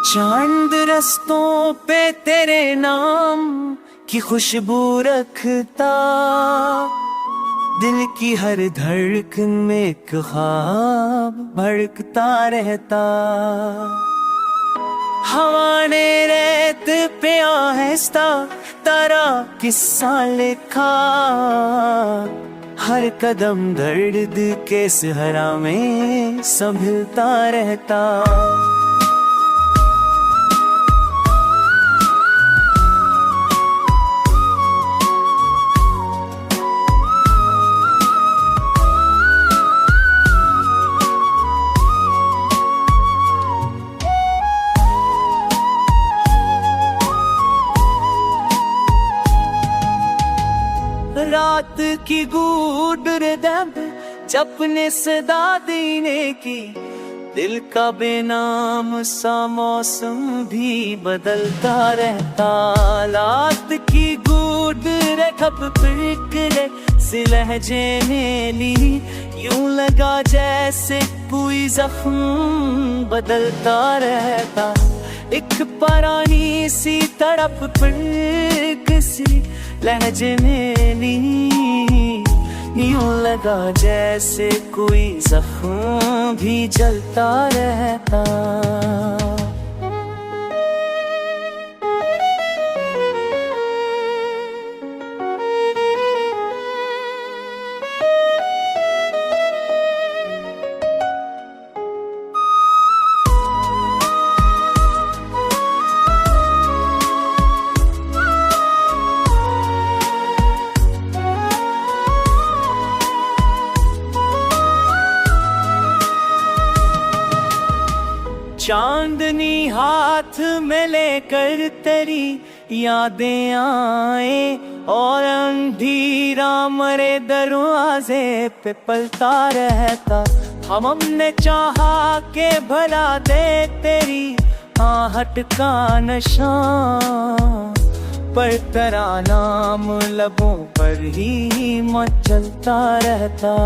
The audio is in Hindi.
चांद रस्तों पे तेरे नाम की खुशबू रखता, दिल की हर धड़कन में एक ख्वाब भड़कता रहता। हवा ने रेत पे आहिस्ता तारा किस्सा लिखा, हर कदम दर्द के सहरा में संभलता रहता। रात की गूढ़ हृदय जपने सदा देने की, दिल का बेनाम सा मौसम भी बदलता रहता। रात की गूढ़ रेखप फिक्रे से लहजे ने ली, यूं लगा जैसे कोई जख्म बदलता रहता। एक पुरानी सी तड़प पर किसी लहजे ने ली, यूं लगा जैसे कोई जख्म भी जलता रहता। चांदनी हाथ में लेकर तेरी यादें आए, और अंधेरा मरे दरवाजे पे पलता रहता। हमने चाहा के भला दे तेरी आहट का नशा, पर तेरा नाम लबों पर ही मचलता रहता।